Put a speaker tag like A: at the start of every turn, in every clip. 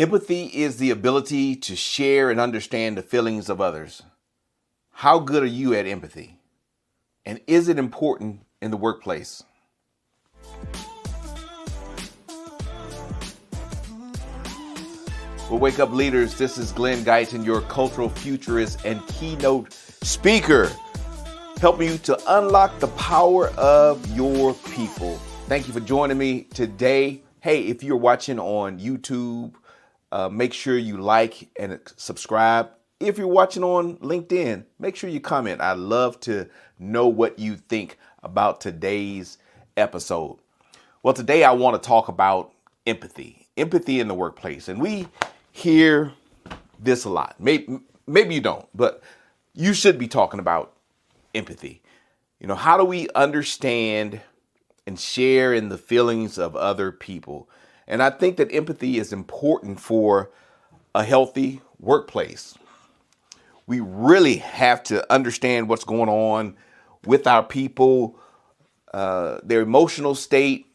A: Empathy is the ability to share and understand the feelings of others. How good are you at empathy? And is it important in the workplace? Well, wake up leaders, this is Glen, your cultural futurist and keynote speaker, helping you to unlock the power of your people. Thank you for joining me today. Hey, if you're watching on YouTube, make sure you like and subscribe. If you're watching on LinkedIn, make sure you comment. I'd love to know what you think about today's episode. Well, today I want to talk about empathy in the workplace. And we hear this a lot. Maybe you don't, but you should be talking about empathy. You know, how do we understand and share in the feelings of other people? And I think that empathy is important for a healthy workplace. We really have to understand what's going on with our people, their emotional state,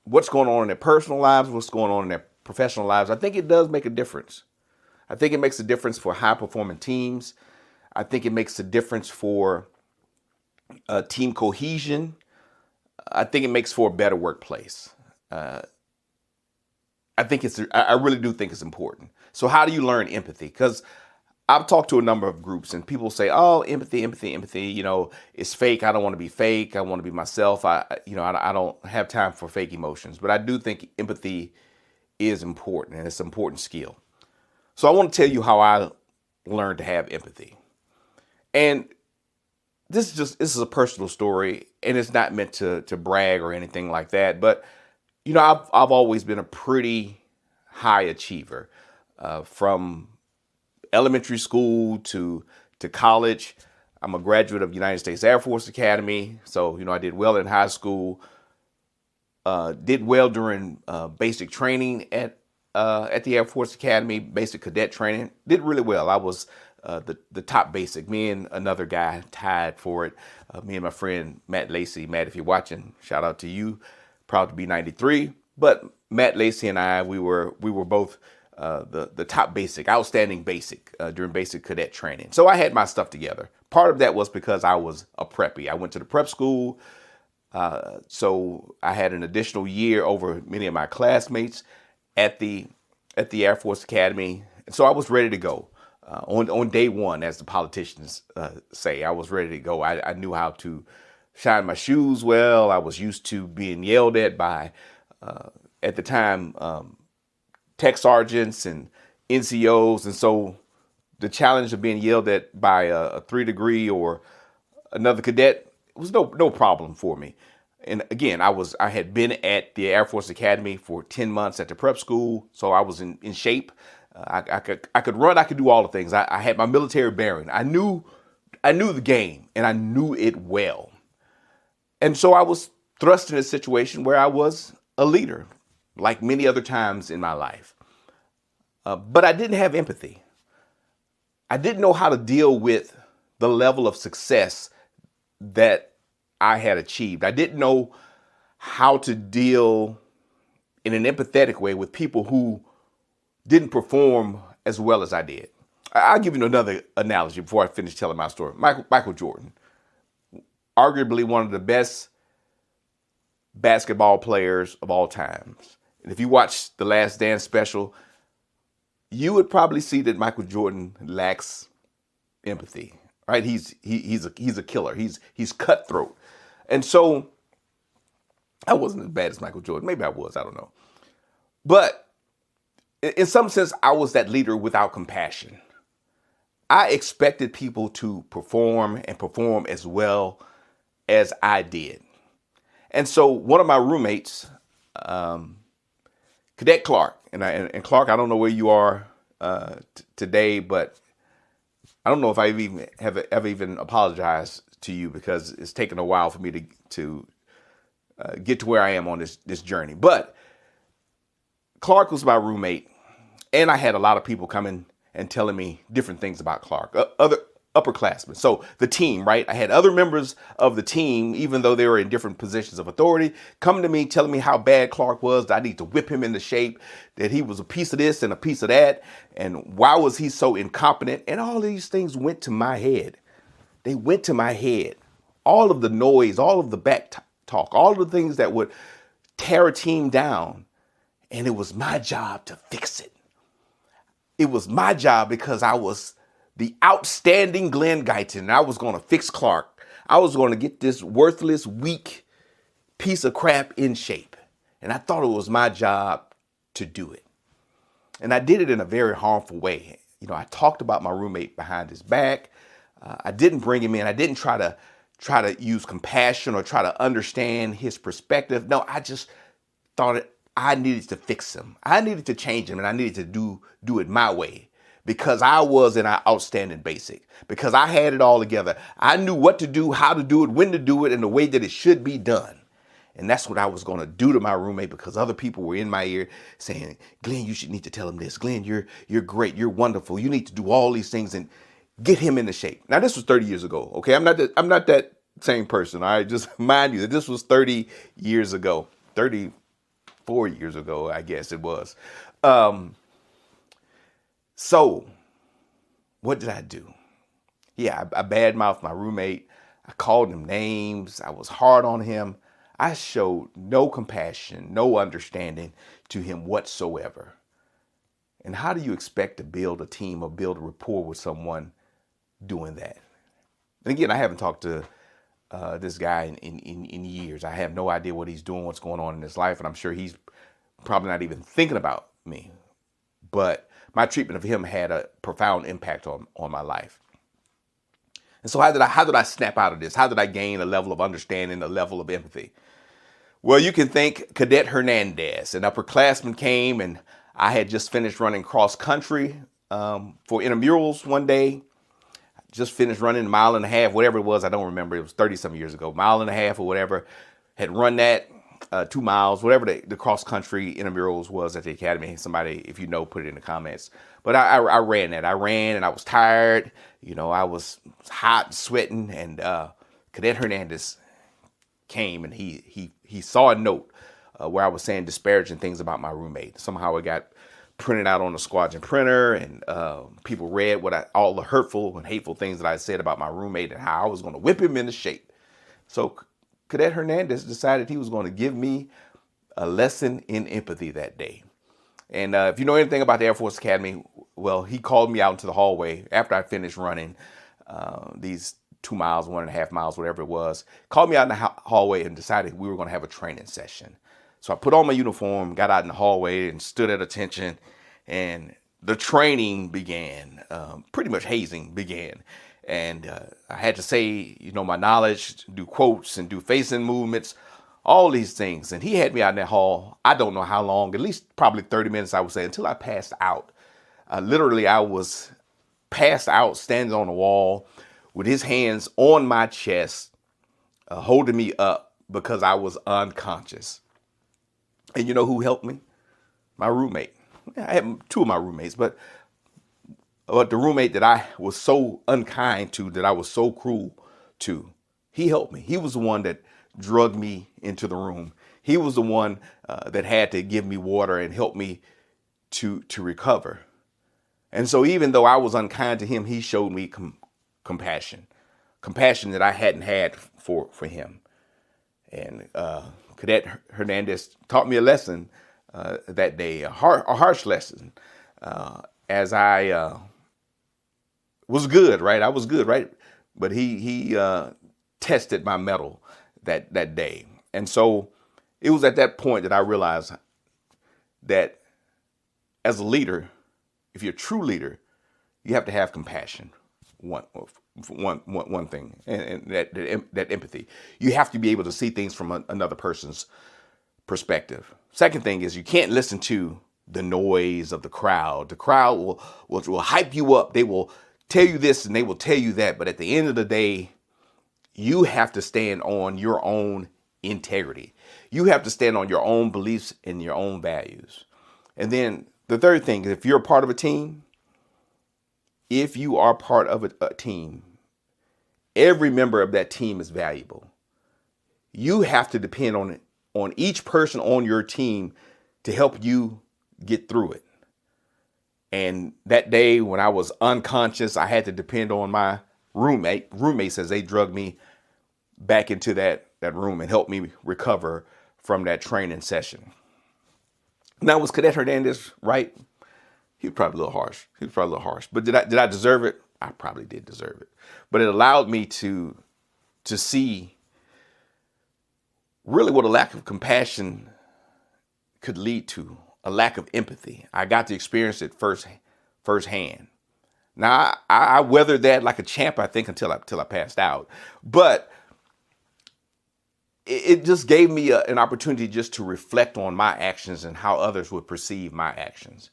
A: what's going on in their personal lives, what's going on in their professional lives. I think it does make a difference. I think it makes a difference for high-performing teams. I think it makes a difference for team cohesion. I think it makes for a better workplace. I really do think it's important. So how do you learn empathy? Because I've talked to a number of groups and people say, oh, empathy, you know, it's fake. I don't want to be fake. I want to be myself. I don't have time for fake emotions. But I do think empathy is important, and it's an important skill. So I want to tell you how I learned to have empathy. And this is a personal story, and it's not meant to brag or anything like that. But, you know, I've always been a pretty high achiever, from elementary school to college. I'm a graduate of United States Air Force Academy. So, you know, I did well in high school, did well during basic training at the Air Force Academy, basic cadet training, did really well. I was the top basic. Me and another guy tied for it. Me and my friend, Matt Lacey. Matt, if you're watching, shout out to you. Proud to be 93. But Matt Lacey and I, we were both the top basic, outstanding basic during basic cadet training. So I had my stuff together. Part of that was because I was a preppy. I went to the prep school. So I had an additional year over many of my classmates at the Air Force Academy. And so I was ready to go. On day one, as the politicians say, I was ready to go. I knew how to shine my shoes well. I was used to being yelled at by, at the time, tech sergeants and NCOs. And so the challenge of being yelled at by a 3-degree or another cadet was no problem for me. And again, I had been at the Air Force Academy for 10 months at the prep school, so I was in shape. I could run. I could do all the things. I had my military bearing. I knew the game, and I knew it well. And so I was thrust in a situation where I was a leader, like many other times in my life. But I didn't have empathy. I didn't know how to deal with the level of success that I had achieved. I didn't know how to deal in an empathetic way with people who didn't perform as well as I did. I'll give you another analogy before I finish telling my story. Michael Jordan, arguably one of the best basketball players of all times. And if you watch the Last Dance special, you would probably see that Michael Jordan lacks empathy. Right? He's a killer. He's cutthroat. And so I wasn't as bad as Michael Jordan. Maybe I was. I don't know. But in some sense, I was that leader without compassion. I expected people to perform as well as I did. And so one of my roommates, Cadet Clark, and Clark, I don't know where you are today, but I don't know if I have ever even apologized to you, because it's taken a while for me to get to where I am on this journey. But Clark was my roommate, and I had a lot of people coming and telling me different things about Clark. upperclassmen. So the team, right? I had other members of the team, even though they were in different positions of authority, coming to me, telling me how bad Clark was, that I need to whip him into shape, that he was a piece of this and a piece of that, and why was he so incompetent? And all these things went to my head. They went to my head. All of the noise, all of the back talk, all of the things that would tear a team down. And it was my job to fix it. It was my job because I was the outstanding Glen Guyton, and I was going to fix Clark. I was going to get this worthless, weak piece of crap in shape. And I thought it was my job to do it. And I did it in a very harmful way. You know, I talked about my roommate behind his back. I didn't bring him in. I didn't try to use compassion or try to understand his perspective. No, I just thought I needed to fix him. I needed to change him, and I needed to do it my way because I was an outstanding basic, because I had it all together. I knew what to do, how to do it, when to do it, and the way that it should be done. And that's what I was going to do to my roommate, because other people were in my ear saying, Glenn, you should need to tell him this. Glenn, you're great. You're wonderful. You need to do all these things and get him into shape. Now, this was 30 years ago. Okay. I'm not that same person. All right. Just mind you that this was 30 years ago, 34 years ago, I guess it was. So what did I do? Yeah, I badmouthed my roommate. I called him names. I was hard on him. I showed no compassion, no understanding to him whatsoever. And how do you expect to build a team or build a rapport with someone doing that? And again, I haven't talked to this guy in years. I have no idea what he's doing, what's going on in his life, and I'm sure he's probably not even thinking about me. But my treatment of him had a profound impact on my life. And so how did I snap out of this? How did I gain a level of understanding, a level of empathy? Well, you can thank Cadet Hernandez. An upperclassman came, and I had just finished running cross country for intramurals one day. Just finished running a mile and a half, whatever it was. I don't remember. It was 30-some years ago. Mile and a half or whatever. Had run that 2 miles, whatever the cross country intramurals was at the academy. Somebody, if you know, put it in the comments. But I ran that. I ran and I was tired. You know, I was hot and sweating. And Cadet Hernandez came, and he saw a note where I was saying disparaging things about my roommate. Somehow it got printed out on the squadron printer, and people read all the hurtful and hateful things that I said about my roommate and how I was going to whip him into shape. So Cadet Hernandez decided he was going to give me a lesson in empathy that day. And if you know anything about the Air Force Academy, well, he called me out into the hallway after I finished running these 2 miles, 1.5 miles, whatever it was, called me out in the hallway and decided we were going to have a training session. So I put on my uniform, got out in the hallway and stood at attention, and the training began. Pretty much hazing began. And I had to say, you know, my knowledge, do quotes and do facing movements, all these things. And he had me out in that hall, I don't know how long, at least probably 30 minutes, I would say, until I passed out. Literally, I was passed out, standing on the wall with his hands on my chest, holding me up because I was unconscious. And you know who helped me? My roommate. I had 2 of my roommates, but the roommate that I was so unkind to, that I was so cruel to, he helped me. He was the one that drugged me into the room. He was the one that had to give me water and help me to recover. And so even though I was unkind to him, he showed me compassion that I hadn't had for him. And Cadet Hernandez taught me a lesson that day, a harsh lesson, as I was good, right? I was good, right? But he tested my mettle that day. And so it was at that point that I realized that as a leader, if you're a true leader, you have to have compassion. One thing, and that empathy. You have to be able to see things from another person's perspective. Second thing is you can't listen to the noise of the crowd. The crowd will hype you up. They will tell you this and they will tell you that. But at the end of the day, you have to stand on your own integrity. You have to stand on your own beliefs and your own values. And then the third thing is, if you're a part of a team, if you are part of a team, every member of that team is valuable. You have to depend on each person on your team to help you get through it. And that day when I was unconscious, I had to depend on my roommates as they drugged me back into that room and helped me recover from that training session. Now, was Cadet Hernandez right? He was probably a little harsh. But did I deserve it? I probably did deserve it. But it allowed me to see really what a lack of compassion could lead to, a lack of empathy. I got to experience it firsthand. Now, I weathered that like a champ, I think, until I passed out. But it just gave me an opportunity just to reflect on my actions and how others would perceive my actions.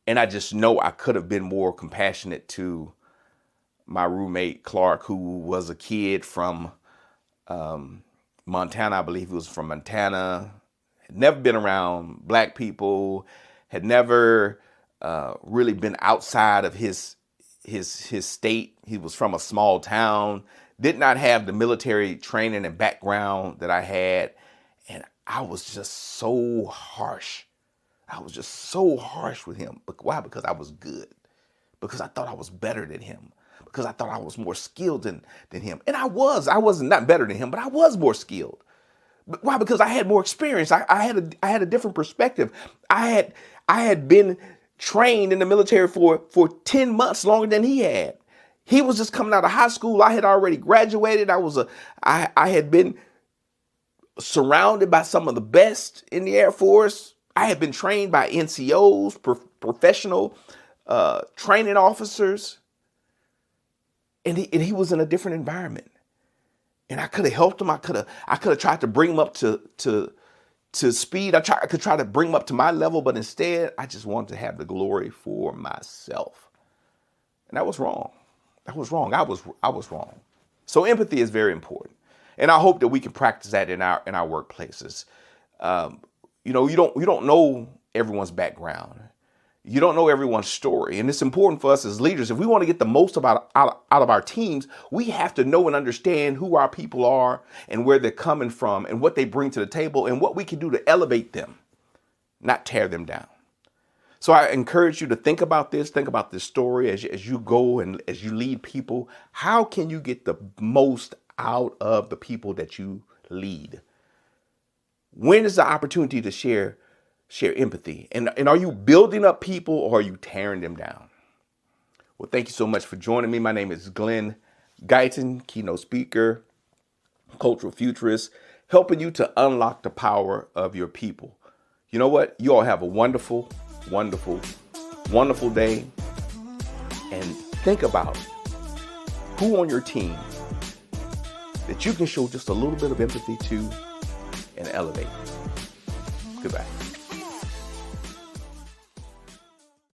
A: And I just know I could have been more compassionate to my roommate, Clark, who was a kid from Montana. I believe he was from Montana. Had never been around black people. Had never really been outside of his state. He was from a small town. Did not have the military training and background that I had. And I was just so harsh. I was just so harsh with him. But why? Because I was good. Because I thought I was better than him. Because I thought I was more skilled than him. And I was. I was not better than him, but I was more skilled. But why? Because I had more experience. I had a different perspective. I had been trained in the military for 10 months longer than he had. He was just coming out of high school. I had already graduated. I had been surrounded by some of the best in the Air Force. I had been trained by NCOs, professional training officers. And he was in a different environment. And I could have helped him. I could have tried to bring him up to speed. I could try to bring him up to my level, but instead I just wanted to have the glory for myself. And that was wrong. I was wrong. So empathy is very important. And I hope that we can practice that in our workplaces. You don't know everyone's background. You don't know everyone's story. And it's important for us as leaders. If we want to get the most out of our teams, we have to know and understand who our people are and where they're coming from and what they bring to the table and what we can do to elevate them, not tear them down. So I encourage you to think about this story as you go and as you lead people. How can you get the most out of the people that you lead? When is the opportunity to share empathy? And are you building up people or are you tearing them down? Well, thank you so much for joining me. My name is Glen Guyton, keynote speaker, cultural futurist, helping you to unlock the power of your people. You know what? You all have a wonderful, wonderful, wonderful day. And think about who on your team that you can show just a little bit of empathy to and elevate. Goodbye.